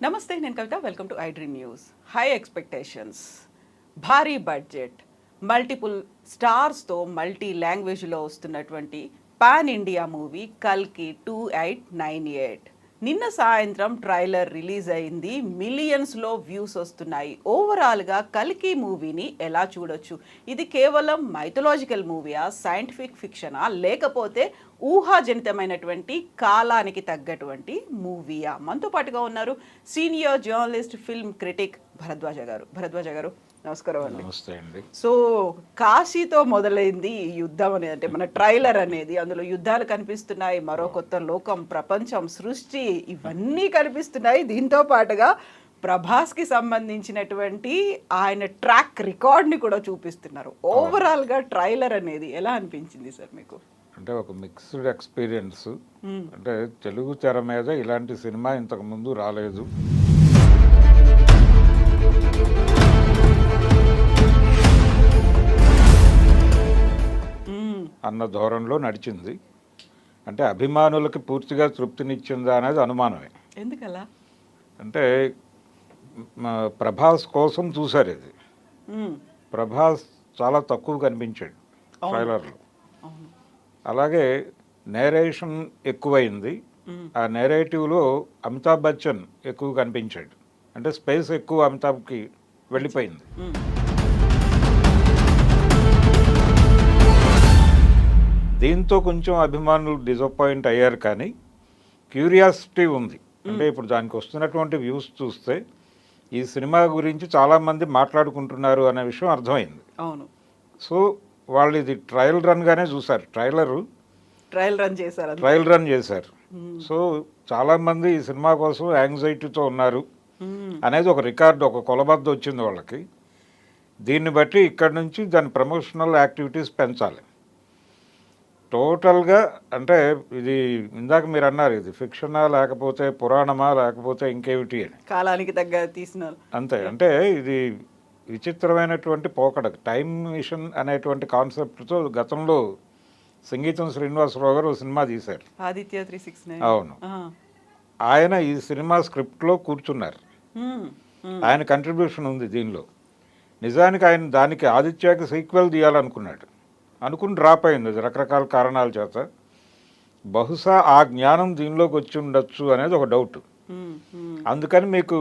నమస్తే, నేను Kavitha. Welcome to I dream news. High expectations, భారీ బడ్జెట్, మల్టిపుల్ స్టార్స్తో మల్టీ లాంగ్వేజ్లో వస్తున్నటువంటి పాన్ ఇండియా మూవీ కల్కి 2898. నిన్న సాయంత్రం ట్రైలర్ రిలీజ్ అయింది. మిలియన్స్లో వ్యూస్ వస్తున్నాయి. ఓవరాల్గా కల్కి మూవీని ఎలా చూడొచ్చు? ఇది కేవలం మైథలాజికల్ మూవీయా, సైంటిఫిక్ ఫిక్షనా, లేకపోతే ఊహాజనితమైనటువంటి కాలానికి తగ్గటువంటి మూవీయా? మనతో పాటుగా ఉన్నారు senior journalist, film critic Bharadwaj గారు. నమస్కారం అండి. నమస్తే అండి. సో కాశీతో మొదలైంది ఈ యుద్ధం అనేది, అంటే మన ట్రైలర్ అనేది. అందులో యుద్ధాలు కనిపిస్తున్నాయి, మరో కొత్త లోకం, ప్రపంచం, సృష్టి, ఇవన్నీ కనిపిస్తున్నాయి. దీంతో పాటుగా ప్రభాస్కి సంబంధించినటువంటి ఆయన ట్రాక్ రికార్డ్ని కూడా చూపిస్తున్నారు. ఓవరాల్గా ట్రైలర్ అనేది ఎలా అనిపించింది సార్ మీకు? అంటే ఒక మిక్స్డ్ ఎక్స్పీరియన్స్. అంటే తెలుగు తెర మీద ఇలాంటి సినిమా ఇంతకు ముందు రాలేదు. అన్న ధోరణిలో నడిచింది. అంటే అభిమానులకి పూర్తిగా తృప్తినిచ్చిందా అనేది అనుమానమే. ఎందుకలా? అంటే ప్రభాస్ కోసం చూశారు ఇది. ప్రభాస్ చాలా తక్కువ కనిపించాడు ట్రైలర్లో. అలాగే నేరేషన్ ఎక్కువైంది. ఆ నేరేటివ్లో అమితాబ్ బచ్చన్ ఎక్కువ కనిపించాడు. అంటే స్పేస్ ఎక్కువ అమితాబ్కి వెళ్ళిపోయింది. దీంతో కొంచెం అభిమానులు డిసప్పాయింట్ అయ్యారు, కానీ క్యూరియాసిటీ ఉంది. అంటే ఇప్పుడు దానికి వస్తున్నటువంటి వ్యూస్ చూస్తే ఈ సినిమా గురించి చాలామంది మాట్లాడుకుంటున్నారు అనే విషయం అర్థమైంది. అవును. సో వాళ్ళు ఇది ట్రయల్ రన్గానే చూశారు. ట్రయల్ రన్ చేశారు. సో చాలామంది ఈ సినిమా కోసం యాంగ్జైటీతో ఉన్నారు అనేది ఒక రికార్డు, ఒక కొలబద్ద వచ్చింది వాళ్ళకి. దీన్ని బట్టి ఇక్కడ నుంచి దాని ప్రమోషనల్ యాక్టివిటీస్ పెంచాలి టోటల్గా. అంటే ఇది ఇందాక మీరు అన్నారు, ఇది ఫిక్షనా లేకపోతే పురాణమా లేకపోతే ఇంకేమిటి అని. కాలానికి తగ్గ తీసినారు అంతే. అంటే ఇది విచిత్రమైనటువంటి పోకడ. టైం మిషన్ అనేటువంటి కాన్సెప్ట్తో గతంలో సంగీతం శ్రీనివాసరావు గారు సినిమా తీశారు, ఆదిత్య 369. అవును. ఆయన ఈ సినిమా స్క్రిప్ట్లో కూర్చున్నారు. ఆయన కంట్రిబ్యూషన్ ఉంది దీనిలో. నిజానికి ఆయన దానికి ఆదిత్యకి సీక్వెల్ తీయాలనుకున్నాడు, అనుకుని డ్రాప్ అయింది అది రకరకాల కారణాల చేత. బహుశా ఆ జ్ఞానం దీనిలోకి వచ్చి ఉండొచ్చు అనేది ఒక డౌట్. అందుకని మీకు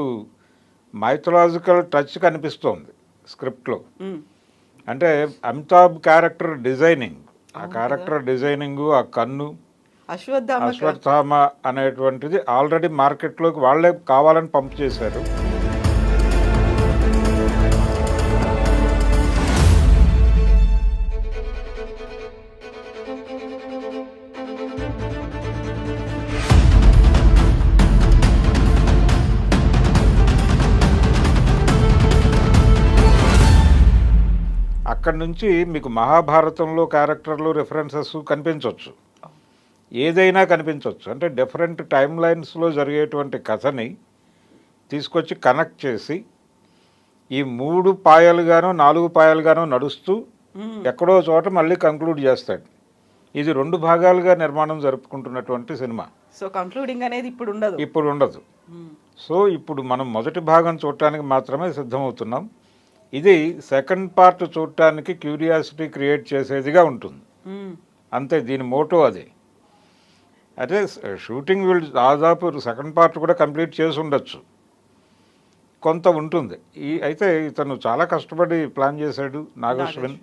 మైథలాజికల్ టచ్ కనిపిస్తోంది స్క్రిప్ట్లో. అంటే అమితాబ్ క్యారెక్టర్ డిజైనింగ్, ఆ క్యారెక్టర్ డిజైనింగ్, ఆ కన్ను, అశ్వత్థామ అనేటువంటిది ఆల్రెడీ మార్కెట్లోకి వాళ్ళే కావాలని పంప్ చేశారు. అక్కడి నుంచి మీకు మహాభారతంలో క్యారెక్టర్లు రెఫరెన్సెస్ కనిపించవచ్చు, ఏదైనా కనిపించవచ్చు. అంటే డిఫరెంట్ టైమ్ లైన్స్లో జరిగేటువంటి కథని తీసుకొచ్చి కనెక్ట్ చేసి ఈ 3 పాయలుగానో 4 పాయలుగానో నడుస్తూ ఎక్కడో చోట మళ్ళీ కంక్లూడ్ చేస్తాడు. ఇది 2 భాగాలుగా నిర్మాణం జరుపుకుంటున్నటువంటి సినిమా. సో కంక్లూడింగ్ అనేది ఇప్పుడు ఉండదు. సో ఇప్పుడు మనం మొదటి భాగం చూడటానికి మాత్రమే సిద్ధమవుతున్నాం. ఇది సెకండ్ పార్ట్ చూడటానికి క్యూరియాసిటీ క్రియేట్ చేసేదిగా ఉంటుంది అంతే. దీని మోటో అదే. అదే షూటింగ్ వీళ్ళు దాదాపు సెకండ్ పార్ట్ కూడా కంప్లీట్ చేసి ఉండొచ్చు, కొంత ఉంటుంది. అయితే ఇతను చాలా కష్టపడి ప్లాన్ చేశాడు. నాగేశ్వరన్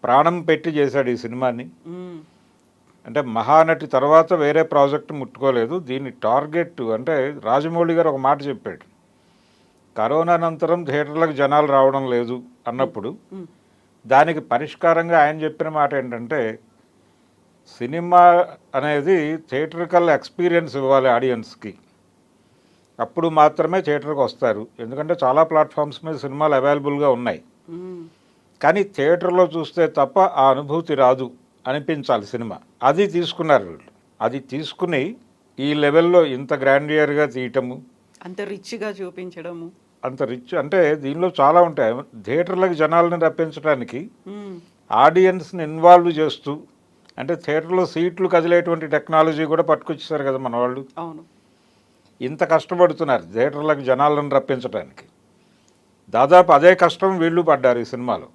ప్రాణం పెట్టి చేశాడు ఈ సినిమాని. అంటే మహానటి తర్వాత వేరే ప్రాజెక్ట్ ముట్టుకోలేదు. దీని టార్గెట్ అంటే రాజమౌళి గారు ఒక మాట చెప్పాడు, కరోనా అనంతరం థియేటర్లకు జనాలు రావడం లేదు అన్నప్పుడు దానికి పరిష్కారంగా ఆయన చెప్పిన మాట ఏంటంటే, సినిమా అనేది థియేటర్కల్ ఎక్స్పీరియన్స్ ఇవ్వాలి ఆడియన్స్కి, అప్పుడు మాత్రమే థియేటర్కి వస్తారు. ఎందుకంటే చాలా ప్లాట్ఫామ్స్ మీద సినిమాలు అవైలబుల్గా ఉన్నాయి, కానీ థియేటర్లో చూస్తే తప్ప ఆ అనుభూతి రాదు అనిపించాలి సినిమా. అది తీసుకున్నారు వీళ్ళు. అది తీసుకుని ఈ లెవెల్లో ఇంత గ్రాండియర్గా తీయటము, అంత రిచ్గా చూపించడము, అంత రిచ్. అంటే దీనిలో చాలా ఉంటాయి. థియేటర్లకు జనాలను రప్పించడానికి ఆడియన్స్ని ఇన్వాల్వ్ చేస్తూ, అంటే థియేటర్లో సీట్లు కదిలేటువంటి టెక్నాలజీ కూడా పట్టుకొచ్చేసారు కదా మన వాళ్ళు. అవును. ఇంత కష్టపడుతున్నారు థియేటర్లకు జనాలను రప్పించడానికి. దాదాపు అదే కష్టం వీళ్ళు పడ్డారు ఈ సినిమాలో.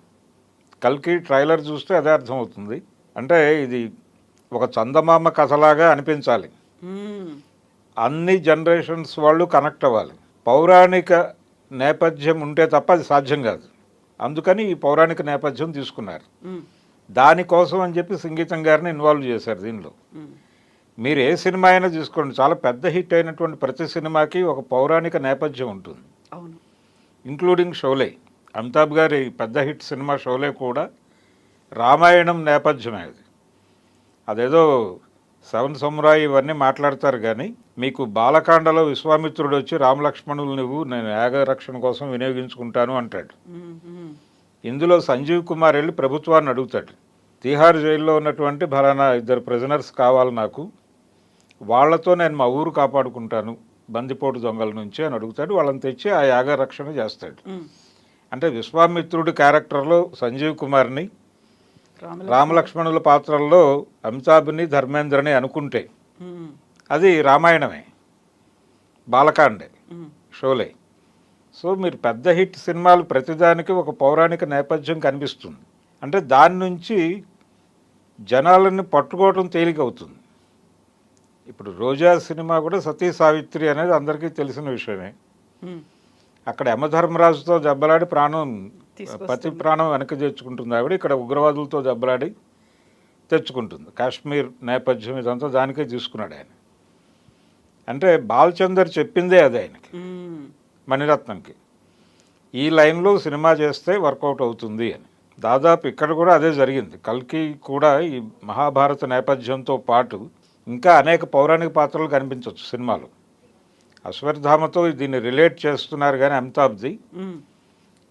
కల్కి ట్రైలర్ చూస్తే అదే అర్థమవుతుంది. అంటే ఇది ఒక చందమామ కథలాగా అనిపించాలి, అన్ని జనరేషన్స్ వాళ్ళు కనెక్ట్ అవ్వాలి. పౌరాణిక నేపథ్యం ఉంటే తప్ప అది సాధ్యం కాదు. అందుకని ఈ పౌరాణిక నేపథ్యం తీసుకున్నారు. దానికోసం అని చెప్పి సంగీతం గారిని ఇన్వాల్వ్ చేశారు దీనిలో. మీరు ఏ సినిమా అయినా తీసుకోండి, చాలా పెద్ద హిట్ అయినటువంటి ప్రతి సినిమాకి ఒక పౌరాణిక నేపథ్యం ఉంటుంది. అవును, ఇంక్లూడింగ్ షోలే. అమితాబ్ గారి పెద్ద హిట్ సినిమా షోలే కూడా రామాయణం నేపథ్యమే. అదేదో సెవెన్ సమురాయ్ ఇవన్నీ మాట్లాడతారు కానీ మీకు బాలకాండలో విశ్వామిత్రుడు వచ్చి రామలక్ష్మణులు నువ్వు నేను యాగ రక్షణ కోసం వినియోగించుకుంటాను అంటాడు. ఇందులో సంజీవ్ కుమార్ వెళ్ళి ప్రభుత్వాన్ని అడుగుతాడు, తిహార్ జైల్లో ఉన్నటువంటి ఫలానా 2 ప్రిజనర్స్ కావాలి నాకు, వాళ్లతో నేను మా ఊరు కాపాడుకుంటాను బందిపోటు దొంగల నుంచి అని అడుగుతాడు. వాళ్ళని తెచ్చి ఆ యాగ రక్షణ చేస్తాడు. అంటే విశ్వామిత్రుడి క్యారెక్టర్లో సంజీవ్ కుమార్ని, రామలక్ష్మణుల పాత్రల్లో అమితాబ్ని, ధర్మేంద్రని అనుకుంటే అది రామాయణమే, బాలకాండే, షోలే. సో మీరు పెద్ద హిట్ సినిమాలు ప్రతిదానికి ఒక పౌరాణిక నేపథ్యం కనిపిస్తుంది. అంటే దాని నుంచి జనాలని పట్టుకోవటం తేలికవుతుంది. ఇప్పుడు రోజా సినిమా కూడా సతీ సావిత్రి అనేది అందరికీ తెలిసిన విషయమే. అక్కడ యమధర్మరాజుతో దెబ్బలాడి పతి ప్రాణం వెనక్కి తెచ్చుకుంటుంది ఆవిడ. ఇక్కడ ఉగ్రవాదులతో దెబ్బలాడి తెచ్చుకుంటుంది. కాశ్మీర్ నేపథ్యం ఇదంతా దానికే తీసుకున్నాడు ఆయన. అంటే బాలచందర్ చెప్పిందే అదే ఆయనకి, మణిరత్నంకి, ఈ లైన్లో సినిమా చేస్తే వర్కౌట్ అవుతుంది అని. దాదాపు ఇక్కడ కూడా అదే జరిగింది. కల్కి కూడా ఈ మహాభారత నేపథ్యంతో పాటు ఇంకా అనేక పౌరాణిక పాత్రలు కనిపించవచ్చు సినిమాలో. అశ్వత్థామతో దీన్ని రిలేట్ చేస్తున్నారు కానీ అమితాబ్ది,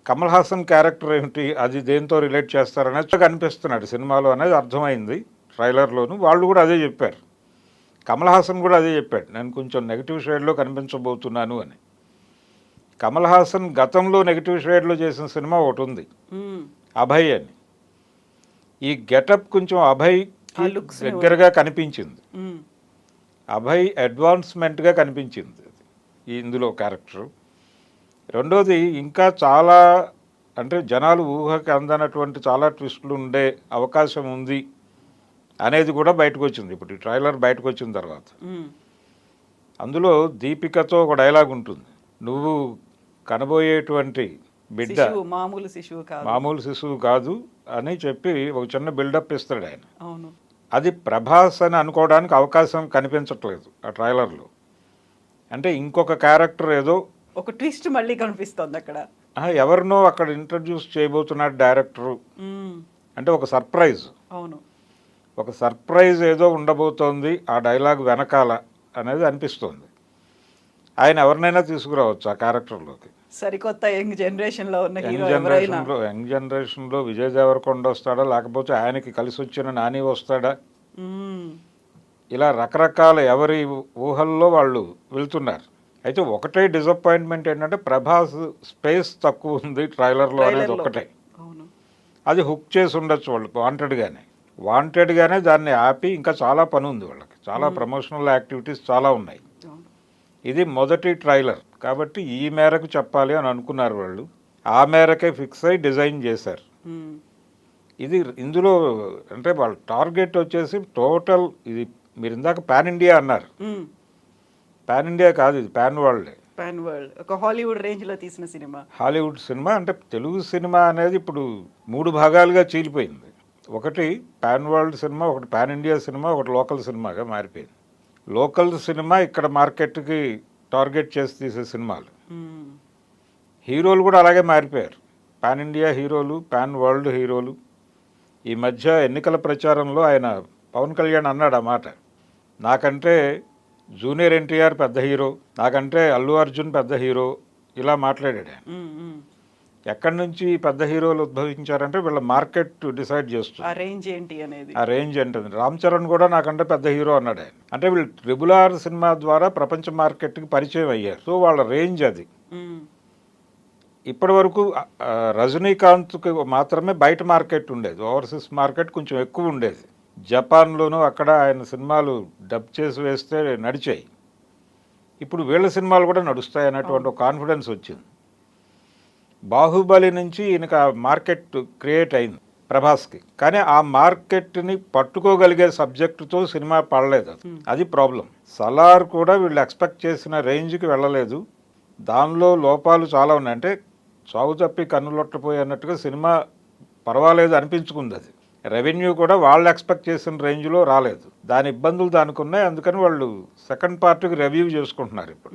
కమల్ హాసన్ క్యారెక్టర్ ఏమిటి, అది దేంతో రిలేట్ చేస్తారనేది కనిపిస్తున్నాడు సినిమాలో అనేది అర్థమైంది ట్రైలర్లోను. వాళ్ళు కూడా అదే చెప్పారు, కమల్ హాసన్ కూడా అదే చెప్పాడు, నేను కొంచెం నెగిటివ్ షేడ్లో కనిపించబోతున్నాను అని. కమల్ హాసన్ గతంలో నెగిటివ్ షేడ్లో చేసిన సినిమా ఒకటి ఉంది, అభయ్ అని. ఈ గెటప్ కొంచెం అభయ్ దగ్గరగా కనిపించింది, అభయ్ అడ్వాన్స్మెంట్గా కనిపించింది ఇందులో క్యారెక్టర్. రెండోది ఇంకా చాలా అంటే జనాలు ఊహకి అందనటువంటి చాలా ట్విస్టులు ఉండే అవకాశం ఉంది అనేది కూడా బయటకు వచ్చింది ఇప్పుడు ఈ ట్రైలర్ బయటకు వచ్చిన తర్వాత. అందులో దీపికతో ఒక డైలాగ్ ఉంటుంది, నువ్వు కనబోయేటువంటి బిడ్డ మామూలు శిశువు కాదు అని చెప్పి ఒక చిన్న బిల్డప్ ఇస్తాడు ఆయన. అది ప్రభాస్ అని అనుకోవడానికి అవకాశం కనిపించట్లేదు ఆ ట్రైలర్లో. అంటే ఇంకొక క్యారెక్టర్ ఏదో ఒక ట్విస్ట్ మళ్ళీ కనిపిస్తుంది అక్కడ, ఎవరినో అక్కడ ఇంట్రడ్యూస్ చేయబోతున్నాడు డైరెక్టరు. అంటే ఒక సర్ప్రైజ్, అవును, ఒక సర్ప్రైజ్ ఏదో ఉండబోతోంది ఆ డైలాగ్ వెనకాల అనేది అనిపిస్తుంది. ఆయన ఎవరినైనా తీసుకురావచ్చు ఆ క్యారెక్టర్లోకి. సరికొత్త యంగ్ జనరేషన్లో ఉన్న యంగ్ జనరేషన్లో విజయ్ దేవరకొండ వస్తాడా, లేకపోతే ఆయనకి కలిసి వచ్చిన నాని వస్తాడా, ఇలా రకరకాల ఎవరి ఊహల్లో వాళ్ళు వెళ్తున్నారు. అయితే ఒకటే డిసప్పాయింట్మెంట్ ఏంటంటే ప్రభాస్ స్పేస్ తక్కువ ఉంది ట్రైలర్లో అనేది ఒకటే. అది హుక్ చేసి ఉండొచ్చు వాళ్ళు వాంటెడ్గానే దాన్ని ఆపి ఇంకా చాలా పని ఉంది వాళ్ళకి, చాలా ప్రమోషనల్ యాక్టివిటీస్ చాలా ఉన్నాయి. ఇది మొదటి ట్రైలర్ కాబట్టి ఈ మేరకు చెప్పాలి అని అనుకున్నారు వాళ్ళు, ఆ మేరకే ఫిక్స్ అయి డిజైన్ చేశారు. ఇది ఇందులో అంటే వాళ్ళ టార్గెట్ వచ్చేసి టోటల్, ఇది మీరు ఇందాక పాన్ ఇండియా అన్నారు, పాన్ ఇండియా కాదు, ఇది పాన్ వరల్డ్. ఒక హాలీవుడ్ రేంజ్లో తీసిన సినిమా. హాలీవుడ్ సినిమా అంటే తెలుగు సినిమా అనేది ఇప్పుడు 3 భాగాలుగా చీలిపోయింది. ఒకటి పాన్ వరల్డ్ సినిమా, ఒకటి పాన్ ఇండియా సినిమా, ఒకటి లోకల్ సినిమాగా మారిపోయింది. లోకల్ సినిమా ఇక్కడ మార్కెట్కి టార్గెట్ చేసి తీసే సినిమాలు. హీరోలు కూడా అలాగే మారిపోయారు, పాన్ ఇండియా హీరోలు, పాన్ వరల్డ్ హీరోలు. ఈ మధ్య ఎన్నికల ప్రచారంలో ఆయన పవన్ కళ్యాణ్ అన్నాడు ఆ మాట, నాకంటే జూనియర్ ఎన్టీఆర్ పెద్ద హీరో, నాకంటే అల్లు అర్జున్ పెద్ద హీరో, ఇలా మాట్లాడాడు ఆయన. ఎక్కడి నుంచి పెద్ద హీరోలు ఉద్భవించారంటే వీళ్ళ మార్కెట్ డిసైడ్ చేస్తుంది, ఆ రేంజ్ ఏంటి అనేది. ఆ రేంజ్ ఏంటది. రామ్ చరణ్ కూడా నాకంటే పెద్ద హీరో అన్నాడు ఆయన. అంటే వీళ్ళు RRR సినిమా ద్వారా ప్రపంచ మార్కెట్కి పరిచయం అయ్యారు. సో వాళ్ళ రేంజ్ అది. ఇప్పటి వరకు రజనీకాంత్కి మాత్రమే బయట మార్కెట్ ఉండేది, ఓవర్సీస్ మార్కెట్ కొంచెం ఎక్కువ ఉండేది. జపాన్లోనూ అక్కడ ఆయన సినిమాలు డబ్ చేసి వేస్తే నడిచాయి. ఇప్పుడు వీళ్ళ సినిమాలు కూడా నడుస్తాయి అన్నటువంటి ఒక కాన్ఫిడెన్స్ వచ్చింది. బాహుబలి నుంచి ఈయనకు ఆ మార్కెట్ క్రియేట్ అయింది ప్రభాస్కి, కానీ ఆ మార్కెట్ని పట్టుకోగలిగే సబ్జెక్టుతో సినిమా పడలేదు. అది ప్రాబ్లం. సలార్ కూడా వీళ్ళు ఎక్స్పెక్ట్ చేసిన రేంజ్కి వెళ్ళలేదు. దానిలో లోపాలు చాలా ఉన్నాయి. అంటే చావు తప్పి కన్నులొట్టపోయి అన్నట్టుగా సినిమా పర్వాలేదు అనిపించుకుంది. అది రెవెన్యూ కూడా వాళ్ళు ఎక్స్పెక్ట్ చేసిన రేంజ్లో రాలేదు. దాని ఇబ్బందులు దానికి ఉన్నాయి. అందుకని వాళ్ళు సెకండ్ పార్ట్కి రివ్యూ చేసుకుంటున్నారు ఇప్పుడు.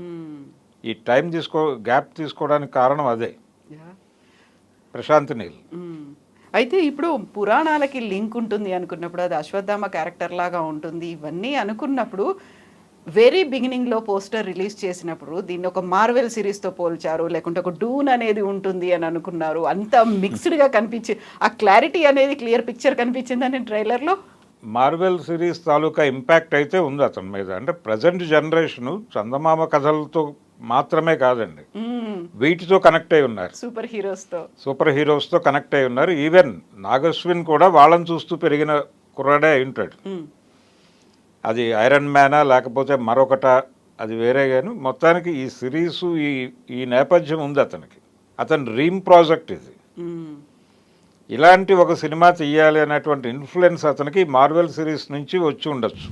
ఈ టైం గ్యాప్ తీసుకోవడానికి కారణం అదే. ప్రశాంత్ నీల్ అయితే ఇప్పుడు పురాణాలకి లింక్ ఉంటుంది అనుకున్నప్పుడు, అది అశ్వత్థామ క్యారెక్టర్ లాగా ఉంటుంది ఇవన్నీ అనుకున్నప్పుడు, వెరీ బిగినింగ్లో పోస్టర్ రిలీజ్ చేసినప్పుడు దీన్ని ఒక మార్వెల్ సిరీస్తో పోల్చారు, లేకుంటే ఒక డూన్ అనేది ఉంటుంది అని అనుకున్నారు. అంత మిక్స్డ్గా కనిపించి ఆ క్లారిటీ అనేది క్లియర్ పిక్చర్ కనిపించిందని ట్రైలర్లో. మార్వెల్ సిరీస్ తాలూకా ఇంపాక్ట్ అయితే ఉంది అతని మీద. అంటే ప్రజెంట్ జనరేషను చందమామ కథలతో మాత్రమే కాదండి, వీటితో కనెక్ట్ అయి ఉన్నారు. సూపర్ హీరోస్తో కనెక్ట్ అయి ఉన్నారు. ఈవెన్ నాగశ్విన్ కూడా వాళ్ళని చూస్తూ పెరిగిన కుర్రాడే అయి ఉంటాడు. అది ఐరన్ మ్యానా లేకపోతే మరొకట, అది వేరే. కానీ మొత్తానికి ఈ సిరీసు ఈ నేపథ్యం ఉంది అతనికి. అతని డ్రీమ్ ప్రాజెక్ట్ ఇది. ఇలాంటి ఒక సినిమా తీయాలి అనేటువంటి ఇన్ఫ్లుయెన్స్ అతనికి మార్వెల్ సిరీస్ నుంచి వచ్చి ఉండొచ్చు.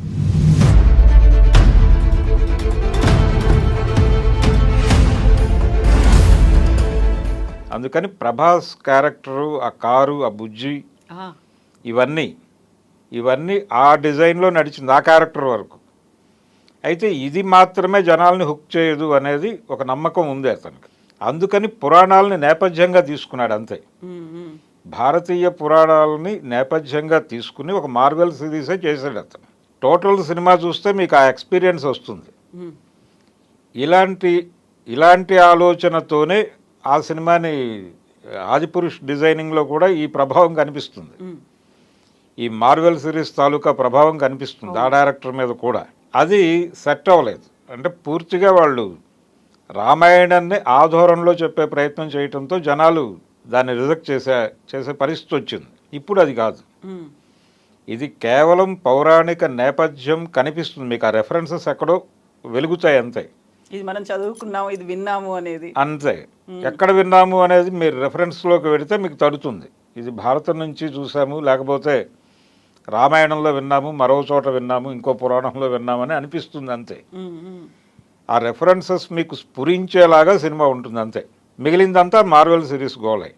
అందుకని ప్రభాస్ క్యారెక్టరు, ఆ కారు, ఆ బుజ్జి, ఇవన్నీ ఆ డిజైన్లో నడిచింది ఆ క్యారెక్టర్ వరకు. అయితే ఇది మాత్రమే జనాల్ని హుక్ చేయదు అనేది ఒక నమ్మకం ఉంది అతనికి. అందుకని పురాణాలని నేపథ్యంగా తీసుకున్నాడు అంతే. భారతీయ పురాణాలని నేపథ్యంగా తీసుకుని ఒక మార్వెల్ సిరీసే చేశాడు అతను. టోటల్ సినిమా చూస్తే మీకు ఆ ఎక్స్పీరియన్స్ వస్తుంది. ఇలాంటి ఆలోచనతోనే ఆ సినిమాని ఆదిపురుష్ డిజైనింగ్లో కూడా ఈ ప్రభావం కనిపిస్తుంది. ఈ మార్వెల్ సిరీస్ తాలూకా ప్రభావం కనిపిస్తుంది ఆ డైరెక్టర్ మీద కూడా. అది సెట్ అవ్వలేదు. అంటే పూర్తిగా వాళ్ళు రామాయణాన్ని ఆధోరణలో చెప్పే ప్రయత్నం చేయడంతో జనాలు దాన్ని రిజెక్ట్ చేసే పరిస్థితి వచ్చింది. ఇప్పుడు అది కాదు. ఇది కేవలం పౌరాణిక నేపథ్యం కనిపిస్తుంది. మీకు ఆ రెఫరెన్సెస్ ఎక్కడో వెలుగుతాయి అంతే. ఇది మనం చదువుకున్నాము, ఇది విన్నాము అనేది అంతే. ఎక్కడ విన్నాము అనేది మీరు రెఫరెన్స్లోకి వెడితే మీకు తడుతుంది. ఇది భారతం నుంచి చూసాము, లేకపోతే రామాయణంలో విన్నాము, మరో చోట విన్నాము, ఇంకో పురాణంలో విన్నామని అనిపిస్తుంది అంతే. ఆ రెఫరెన్సెస్ మీకు స్ఫురించేలాగా సినిమా ఉంటుంది అంతే. మిగిలిందంతా మార్వెల్ సిరీస్ గోలై.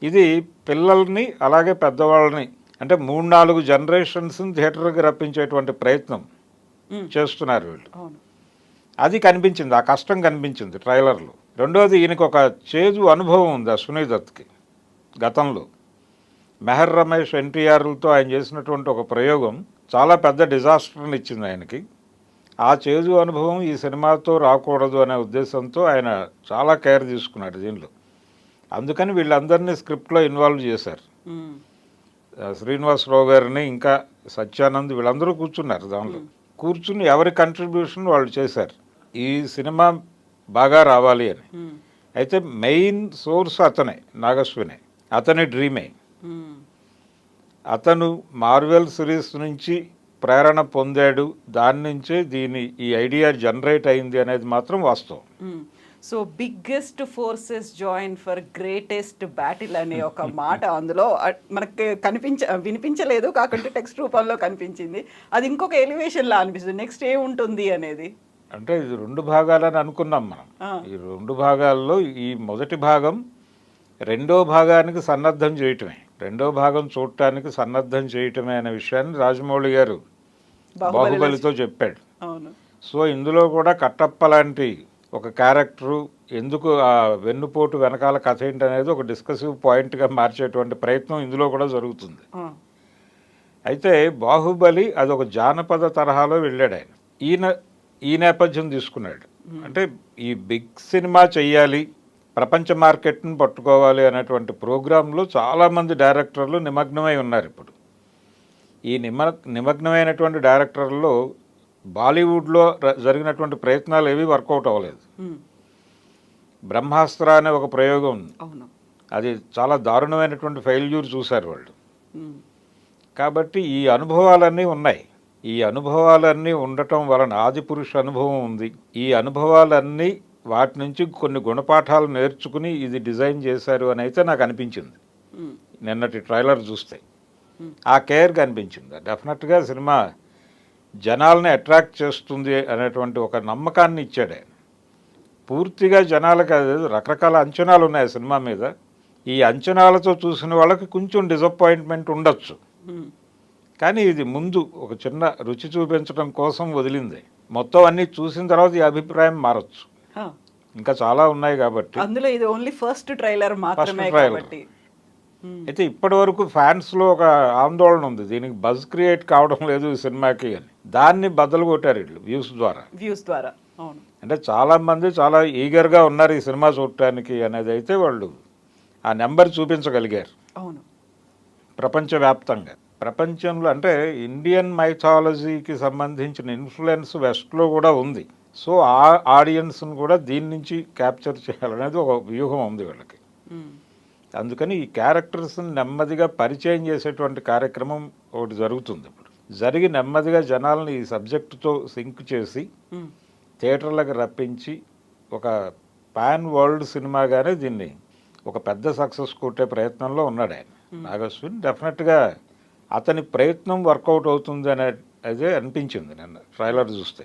ఇది పిల్లల్ని అలాగే పెద్దవాళ్ళని, అంటే 3-4 జనరేషన్స్ని థియేటర్కి రప్పించేటువంటి ప్రయత్నం చేస్తున్నారు వీళ్ళు. అది కనిపించింది, ఆ కష్టం కనిపించింది ట్రైలర్లో. రెండోది, ఈయనకు ఒక చేదు అనుభవం ఉంది అశ్విని దత్కి. గతంలో మెహర్ రమేష్, ఎన్టీఆర్లతో ఆయన చేసినటువంటి ఒక ప్రయోగం చాలా పెద్ద డిజాస్టర్ని ఇచ్చింది ఆయనకి. ఆ చేదు అనుభవం ఈ సినిమాతో రాకూడదు అనే ఉద్దేశంతో ఆయన చాలా కేర్ తీసుకున్నాడు దీనిలో. అందుకని వీళ్ళందరినీ స్క్రిప్ట్లో ఇన్వాల్వ్ చేశారు. శ్రీనివాసరావు గారిని, ఇంకా సత్యానంద్, వీళ్ళందరూ కూర్చున్నారు దానిలో. కూర్చుని ఎవరి కంట్రిబ్యూషన్ వాళ్ళు చేశారు ఈ సినిమా బాగా రావాలి అని. అయితే మెయిన్ సోర్స్ అతనే, నాగశ్వినే. అతని డ్రీమే. అతను మార్వెల్ సిరీస్ నుంచి ప్రేరణ పొందాడు, దాని నుంచే ఈ ఐడియా జనరేట్ అయింది అనేది మాత్రం వాస్తవం. So biggest forces join for greatest battle అనే ఒక మాట అందులో మనకి వినిపించలేదు, కాకుంటే టెక్స్ట్ రూపంలో కనిపించింది. అది ఇంకొక ఎలివేషన్లా అనిపిస్తుంది. నెక్స్ట్ ఏముంటుంది అనేది. అంటే ఇది 2 భాగాలని అనుకున్నాం మనం. ఈ 2 భాగాల్లో ఈ మొదటి భాగం రెండో భాగానికి సన్నద్ధం చేయటమే, రెండో భాగం చూడటానికి సన్నద్ధం చేయటమే అనే విషయాన్ని రాజమౌళి గారు బాహుబలితో చెప్పాడు. సో ఇందులో కూడా కట్టప్ప లాంటి ఒక క్యారెక్టరు, ఎందుకు ఆ వెన్నుపోటు వెనకాల కథ ఏంటి అనేది ఒక డిస్కసివ్ పాయింట్గా మార్చేటువంటి ప్రయత్నం ఇందులో కూడా జరుగుతుంది. అయితే బాహుబలి అదొక జానపద తరహాలో వెళ్ళాడు ఆయన. ఈ నేపథ్యం తీసుకున్నాడు. అంటే ఈ బిగ్ సినిమా చెయ్యాలి, ప్రపంచ మార్కెట్ని పట్టుకోవాలి అనేటువంటి ప్రోగ్రాంలో చాలామంది డైరెక్టర్లు నిమగ్నమై ఉన్నారు ఇప్పుడు. ఈ నిమగ్నమైనటువంటి డైరెక్టర్లలో బాలీవుడ్లో జరిగినటువంటి ప్రయత్నాలు ఏవి వర్కౌట్ అవ్వలేదు. బ్రహ్మాస్త్ర అనే ఒక ప్రయోగం ఉంది, అది చాలా దారుణమైనటువంటి ఫెయిల్యూర్ చూశారు వాళ్ళు. కాబట్టి ఈ అనుభవాలన్నీ ఉన్నాయి. ఈ అనుభవాలన్నీ ఉండటం వలన ఆదిపురుష అనుభవం ఉంది. ఈ అనుభవాలన్నీ వాటి నుంచి కొన్ని గుణపాఠాలు నేర్చుకుని ఇది డిజైన్ చేశారు అని అయితే నాకు అనిపించింది నిన్నటి ట్రైలర్ చూస్తే. ఆ కేర్ కనిపించింది. డెఫినెట్గా సినిమా జనాల్ని అట్రాక్ట్ చేస్తుంది అనేటువంటి ఒక నమ్మకాన్ని ఇచ్చాడు ఆయన. పూర్తిగా జనాలకు అది రకరకాల అంచనాలు ఉన్నాయి సినిమా మీద. ఈ అంచనాలతో చూసిన వాళ్ళకి కొంచెం డిసప్పాయింట్మెంట్ ఉండొచ్చు, కానీ ఇది ముందు ఒక చిన్న రుచి చూపించడం కోసం వదిలింది. మొత్తం అన్నీ చూసిన తర్వాత ఈ అభిప్రాయం మారచ్చు. ఇంకా చాలా ఉన్నాయి కాబట్టి. అందులో ఇది ఓన్లీ ఫస్ట్ ట్రైలర్ మాత్రమే కాబట్టి. అయితే ఇప్పటి వరకు ఫ్యాన్స్లో ఒక ఆందోళన ఉంది, దీనికి బజ్ క్రియేట్ కావడం లేదు ఈ సినిమాకి అని. దాన్ని బద్దలు కొట్టారు వీళ్ళు వ్యూస్ ద్వారా. అవును, అంటే చాలామంది చాలా ఈగర్గా ఉన్నారు ఈ సినిమా చూడటానికి అనేది అయితే వాళ్ళు ఆ నెంబర్ చూపించగలిగారు. అవును, ప్రపంచవ్యాప్తంగా. ప్రపంచంలో అంటే ఇండియన్ మైథాలజీకి సంబంధించిన ఇన్ఫ్లుయెన్స్ వెస్ట్లో కూడా ఉంది. సో ఆ ఆడియన్స్ను కూడా దీని నుంచి క్యాప్చర్ చేయాలనేది ఒక వ్యూహం ఉంది వీళ్ళకి. అందుకని ఈ క్యారెక్టర్స్ని నెమ్మదిగా పరిచయం చేసేటువంటి కార్యక్రమం ఒకటి జరుగుతుంది ఇప్పుడు. జరిగి నెమ్మదిగా జనాల్ని ఈ సబ్జెక్టుతో సింక్ చేసి థియేటర్లకు రప్పించి ఒక పాన్ వరల్డ్ సినిమాగానే దీన్ని ఒక పెద్ద సక్సెస్ కొట్టే ప్రయత్నంలో ఉన్నాడు ఆయన నాగశ్విన్. డెఫినెట్గా అతని ప్రయత్నం వర్కౌట్ అవుతుంది అదే అనిపించింది నిన్న ట్రైలర్ చూస్తే.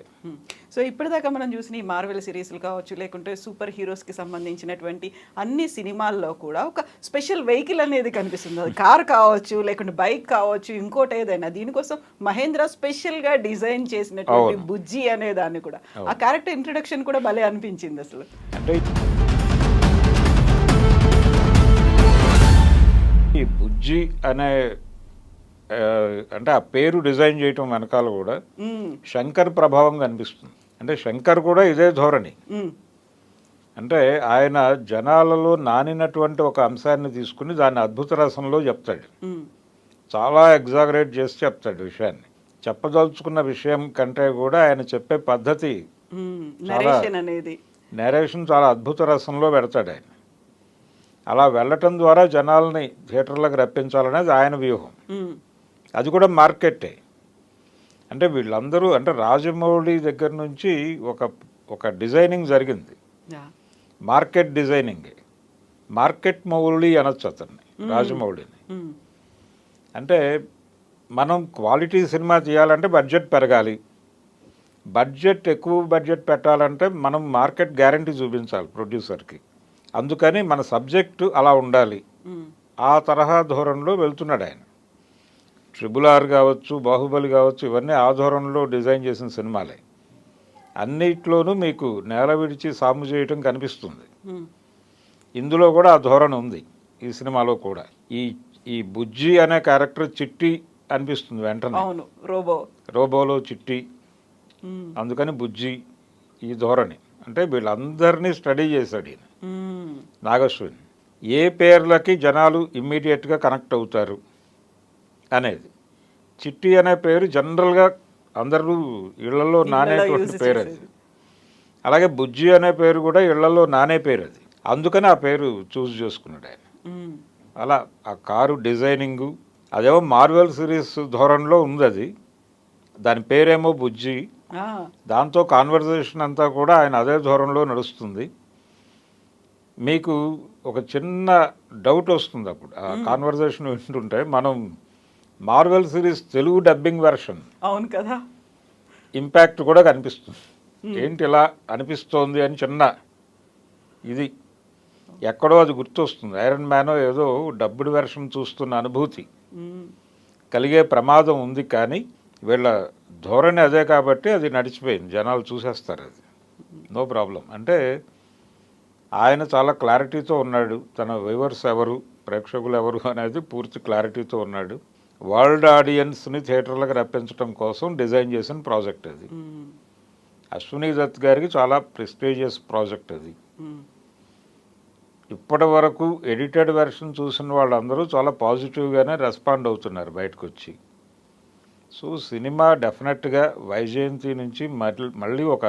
సో ఇప్పటిదాకా మనం చూసిన ఈ మార్వెల్ సిరీస్లు కావచ్చు, లేకుంటే సూపర్ హీరోస్కి సంబంధించినటువంటి అన్ని సినిమాల్లో కూడా ఒక స్పెషల్ వెహికల్ అనేది కనిపిస్తుంది. అది కార్ కావచ్చు, లేకుంటే బైక్ కావచ్చు, ఇంకోటి ఏదైనా. దీనికోసం మహేంద్ర స్పెషల్గా డిజైన్ చేసినటువంటి బుజ్జి అనే దాన్ని కూడా, ఆ క్యారెక్టర్ ఇంట్రడక్షన్ కూడా భలే అనిపించింది అసలు. అంటే ఈ బుజ్జి అనే అంటే ఆ పేరు డిజైన్ చేయటం వెనకాల కూడా శంకర్ ప్రభావం కనిపిస్తుంది. అంటే శంకర్ కూడా ఇదే ధోరణి. అంటే ఆయన జనాలలో నానినటువంటి ఒక అంశాన్ని తీసుకుని దాన్ని అద్భుత రసంలో చెప్తాడు. చాలా ఎగ్జాగరేట్ చేసి చెప్తాడు విషయాన్ని. చెప్పదలుచుకున్న విషయం కంటే కూడా ఆయన చెప్పే పద్ధతి, నేరేషన్ చాలా అద్భుత రసంలో పెడతాడు ఆయన. అలా వెళ్ళటం ద్వారా జనాల్ని థియేటర్లకు రప్పించాలనేది ఆయన వ్యూహం. అది కూడా మార్కెటే. అంటే వీళ్ళందరూ అంటే రాజమౌళి దగ్గర నుంచి ఒక డిజైనింగ్ జరిగింది, మార్కెట్ డిజైనింగ్. మార్కెట్ మౌళి అనొచ్చు అతన్ని, రాజమౌళిని. అంటే మనం క్వాలిటీ సినిమా తీయాలంటే బడ్జెట్ పెరగాలి. ఎక్కువ బడ్జెట్ పెట్టాలంటే మనం మార్కెట్ గ్యారంటీ చూపించాలి ప్రొడ్యూసర్కి. అందుకని మన సబ్జెక్టు అలా ఉండాలి. ఆ తరహా ధోరణిలో వెళ్తున్నాడు ఆయన. RRR కావచ్చు, బాహుబలి కావచ్చు, ఇవన్నీ ఆ ధోరణిలో డిజైన్ చేసిన సినిమాలే. అన్నిట్లోనూ మీకు నేల విడిచి సాము చేయటం కనిపిస్తుంది. ఇందులో కూడా ఆ ధోరణి ఉంది ఈ సినిమాలో కూడా. ఈ బుజ్జి అనే క్యారెక్టర్ చిట్టి అనిపిస్తుంది వెంటనే. రోబోలో చిట్టి, అందుకని బుజ్జి ఈ ధోరణి. అంటే వీళ్ళందరినీ స్టడీ చేశాడు ఈయన నాగశ్విన్. ఏ పేర్లకి జనాలు ఇమ్మీడియట్గా కనెక్ట్ అవుతారు అనేది. చిట్టి అనే పేరు జనరల్గా అందరూ ఇళ్లలో నానేటువంటి పేరు అది. అలాగే బుజ్జి అనే పేరు కూడా ఇళ్లలో నానే పేరు అది. అందుకని ఆ పేరు చూస్ చేసుకున్నాడు ఆయన. అలా ఆ కారు డిజైనింగు అదేమో మార్వెల్ సిరీస్ ధోరణిలో ఉంది. అది దాని పేరేమో బుజ్జి. దాంతో కాన్వర్జేషన్ అంతా కూడా ఆయన అదే ధోరణిలో నడుస్తుంది. మీకు ఒక చిన్న డౌట్ వస్తుంది అప్పుడు ఆ కాన్వర్జేషన్ వింటుంటే. మనం Marvel series Telugu dubbing version, అవును కదా, ఇంపాక్ట్ కూడా కనిపిస్తుంది. ఏంటి ఇలా అనిపిస్తోంది అని చిన్న ఇది ఎక్కడో అది గుర్తొస్తుంది. ఐరన్ మ్యానో ఏదో డబ్బుడ్ వెర్షన్ చూస్తున్న అనుభూతి కలిగే ప్రమాదం ఉంది. కానీ వీళ్ళ ధోరణి అదే కాబట్టి అది నడిచిపోయింది, జనాలు చూసేస్తారు, అది నో ప్రాబ్లం. అంటే ఆయన చాలా క్లారిటీతో ఉన్నాడు. తన వ్యూవర్స్ ఎవరు, ప్రేక్షకులు ఎవరు అనేది పూర్తి క్లారిటీతో ఉన్నాడు. వరల్డ్ ఆడియన్స్ని థియేటర్లకు రప్పించడం కోసం డిజైన్ చేసిన ప్రాజెక్ట్ అది. అశ్విని దత్ గారికి చాలా ప్రెస్టీజియస్ ప్రాజెక్ట్ అది. ఇప్పటి వరకు ఎడిటెడ్ వెర్షన్ చూసిన వాళ్ళందరూ చాలా పాజిటివ్గానే రెస్పాండ్ అవుతున్నారు బయటకు వచ్చి. సో సినిమా డెఫినెట్గా వైజయంతి నుంచి మళ్ళీ ఒక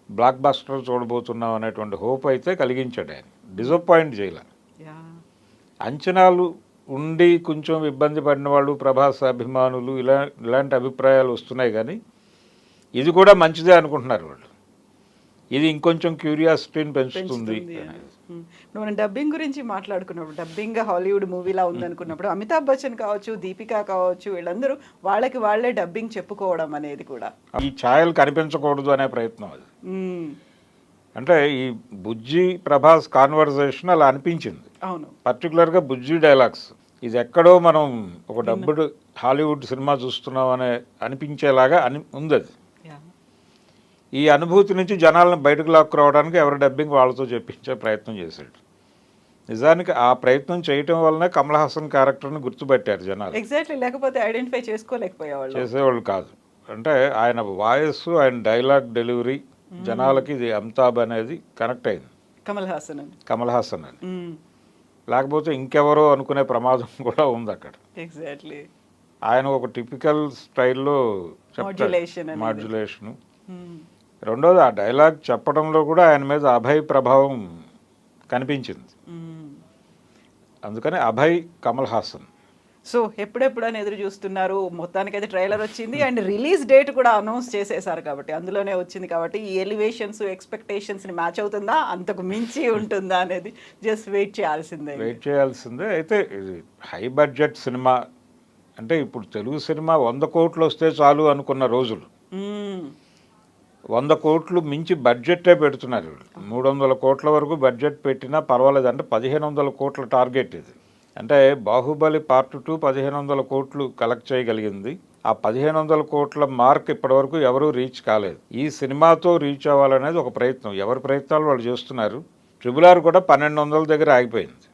బ్లాక్ బస్టర్ చూడబోతున్నాం అనేటువంటి హోప్ అయితే కలిగించాడు ఆయన. డిసప్పాయింట్ చేయలే. అంచనాలు ఉండి కొంచెం ఇబ్బంది పడిన వాళ్ళు ప్రభాస్ అభిమానులు ఇలాంటి అభిప్రాయాలు వస్తున్నాయి. కానీ ఇది కూడా మంచిదే అనుకుంటున్నారు వాళ్ళు. ఇది ఇంకొంచెం క్యూరియాసిటీని పెంచుతుంది. ఇప్పుడు మనం డబ్బింగ్ గురించి మాట్లాడుకున్నప్పుడు, డబ్బింగ్ హాలీవుడ్ మూవీలా ఉందనుకున్నప్పుడు అమితాబ్ బచ్చన్ కావచ్చు, దీపికా కావచ్చు, వీళ్ళందరూ వాళ్ళకి వాళ్ళే డబ్బింగ్ చెప్పుకోవడం అనేది కూడా ఈ ఛాయలు కనిపించకూడదు అనే ప్రయత్నం అది. అంటే ఈ బుజ్జి ప్రభాస్ కాన్వర్జేషన్ అలా అనిపించింది. అవును, పర్టికులర్గా బుజ్జి డైలాగ్స్ ఇది ఎక్కడో మనం ఒక డబ్బుడు హాలీవుడ్ సినిమా చూస్తున్నాం అనే అనిపించేలాగా ఉంది అది. ఈ అనుభూతి నుంచి జనాలను బయటకు లాక్కురావడానికి ఎవరి డబ్బింగ్ వాళ్ళతో చెప్పించే ప్రయత్నం చేశాడు. నిజానికి ఆ ప్రయత్నం చేయటం వల్లనే కమల్ హాసన్ క్యారెక్టర్ని గుర్తుపెట్టారు జనాలు. ఎగ్జాక్ట్లీ, లేకపోతే ఐడెంటిఫై చేసేవాళ్ళు కాదు. అంటే ఆయన వాయిస్, ఆయన డైలాగ్ డెలివరీ జనాలకి ఇది అమితాబ్ అనేది కనెక్ట్ అయింది. కమల్ హాసన్ అని, లేకపోతే ఇంకెవరో అనుకునే ప్రమాదం కూడా ఉంది అక్కడ. ఎగ్జాక్ట్లీ, ఆయన ఒక టిపికల్ స్టైల్లో మాడ్యులేషను. రెండోది ఆ డైలాగ్ చెప్పడంలో కూడా ఆయన మీద అభయ్ ప్రభావం కనిపించింది. అందుకని అభయ్ కమల్ హాసన్. సో ఎప్పుడెప్పుడు ఎదురు చూస్తున్నారు. మొత్తానికైతే ట్రైలర్ వచ్చింది అండ్ రిలీజ్ డేట్ కూడా అనౌన్స్ చేసేసారు కాబట్టి, అందులోనే వచ్చింది కాబట్టి ఈ ఎలివేషన్స్ ఎక్స్పెక్టేషన్స్ని మ్యాచ్ అవుతుందా, అంతకు మించి ఉంటుందా అనేది జస్ట్ వెయిట్ చేయాల్సిందే. అయితే ఇది హై బడ్జెట్ సినిమా అంటే ఇప్పుడు తెలుగు సినిమా 100 కోట్లు వస్తే చాలు అనుకున్న రోజులు 100 కోట్లు మించి బడ్జెట్టే పెడుతున్నారు. 300 కోట్ల వరకు బడ్జెట్ పెట్టినా పర్వాలేదు. అంటే 1500 కోట్ల టార్గెట్ ఇది. అంటే బాహుబలి పార్ట్ 2 1500 కోట్లు కలెక్ట్ చేయగలిగింది. ఆ 1500 కోట్ల మార్క్ ఇప్పటివరకు ఎవరూ రీచ్ కాలేదు. ఈ సినిమాతో రీచ్ అవ్వాలనేది ఒక ప్రయత్నం. ఎవరి ప్రయత్నాలు వాళ్ళు చేస్తున్నారు. RRR కూడా 1200 దగ్గర ఆగిపోయింది.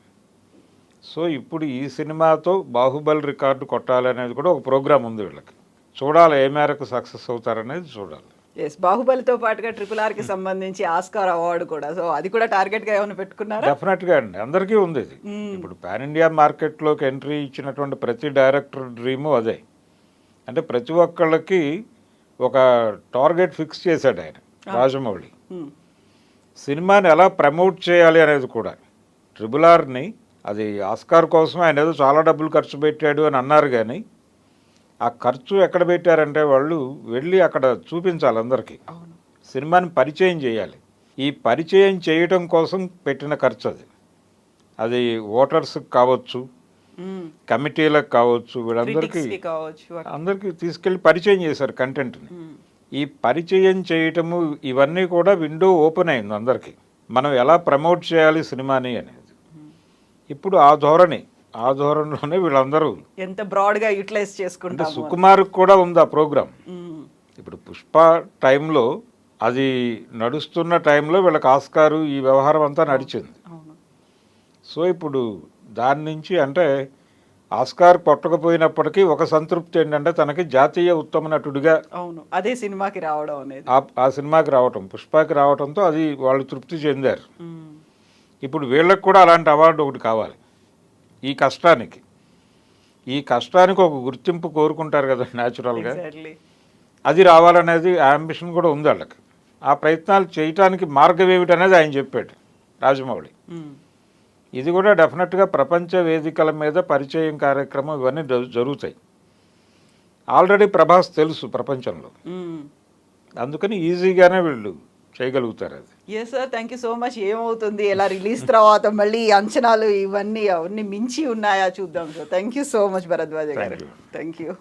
సో ఇప్పుడు ఈ సినిమాతో బాహుబలి రికార్డు కొట్టాలనేది కూడా ఒక ప్రోగ్రామ్ ఉంది వీళ్ళకి. చూడాలి ఏ మేరకు సక్సెస్ అవుతారనేది చూడాలి. బాహుబలితో పాటుగా RRRకి సంబంధించి ఆస్కార్ అవార్డు కూడా, సో అది కూడా టార్గెట్గా ఏమైనా పెట్టుకున్నారా? డెఫినెట్గా అండి, అందరికీ ఉంది ఇది. ఇప్పుడు పాన్ ఇండియా మార్కెట్లోకి ఎంట్రీ ఇచ్చినటువంటి ప్రతి డైరెక్టర్ డ్రీము అదే. అంటే ప్రతి ఒక్కళ్ళకి ఒక టార్గెట్ ఫిక్స్ చేశాడు ఆయన రాజమౌళి. సినిమాని ఎలా ప్రమోట్ చేయాలి అనేది కూడా. RRRని అది ఆస్కార్ కోసం ఆయన ఏదో చాలా డబ్బులు ఖర్చు పెట్టాడు అని అన్నారు. కానీ ఆ ఖర్చు ఎక్కడ పెట్టారంటే వాళ్ళు వెళ్ళి అక్కడ చూపించాలి అందరికీ, సినిమాని పరిచయం చేయాలి. ఈ పరిచయం చేయటం కోసం పెట్టిన ఖర్చు అది ఓటర్స్కి కావచ్చు, కమిటీలకు కావచ్చు, వీళ్ళందరికీ అందరికీ తీసుకెళ్ళి పరిచయం చేశారు కంటెంట్ని. ఈ పరిచయం చేయటము ఇవన్నీ కూడా విండో ఓపెన్ అయింది అందరికీ, మనం ఎలా ప్రమోట్ చేయాలి సినిమాని అనేది. ఇప్పుడు ఆ ధోరణిలోనే వీళ్ళందరూ ఎంత బ్రాడ్గా యూటిలైజ్ చేసుకుంటారు. సుకుమార్కి కూడా ఉంది ఆ ప్రోగ్రామ్. ఇప్పుడు పుష్ప టైంలో, అది నడుస్తున్న టైంలో వీళ్ళకి ఆస్కారు ఈ వ్యవహారం అంతా నడిచింది. సో ఇప్పుడు దాని నుంచి అంటే ఆస్కార్ కొట్టకపోయినప్పటికీ ఒక సంతృప్తి ఏంటంటే తనకి జాతీయ ఉత్తమ నటుడిగా అదే సినిమాకి రావడం అనేది, ఆ సినిమాకి రావటం, పుష్పకి రావటంతో అది వాళ్ళు తృప్తి చెందారు. ఇప్పుడు వీళ్ళకి కూడా అలాంటి అవార్డు ఒకటి కావాలి. ఈ కష్టానికి ఒక గుర్తింపు కోరుకుంటారు కదా న్యాచురల్గా, అది రావాలనేది అంబిషన్ కూడా ఉంది వాళ్ళకి. ఆ ప్రయత్నాలు చేయటానికి మార్గం ఏమిటనేది ఆయన చెప్పాడు రాజమౌళి. ఇది కూడా డెఫినెట్గా ప్రపంచ వేదికల మీద పరిచయం కార్యక్రమం ఇవన్నీ జరుగుతాయి. ఆల్రెడీ ప్రభాస్ తెలుసు ప్రపంచంలో, అందుకని ఈజీగానే వీళ్ళు చేయగలుగుతారు అది. Yes sir, thank you so much. ఏమవుతుంది, ఎలా రిలీజ్ తర్వాత మళ్ళీ అంచనాలు ఇవన్నీ అవన్నీ మించి ఉన్నాయా చూద్దాం sir. Thank you so much Bharadwaj గారు. Thank you.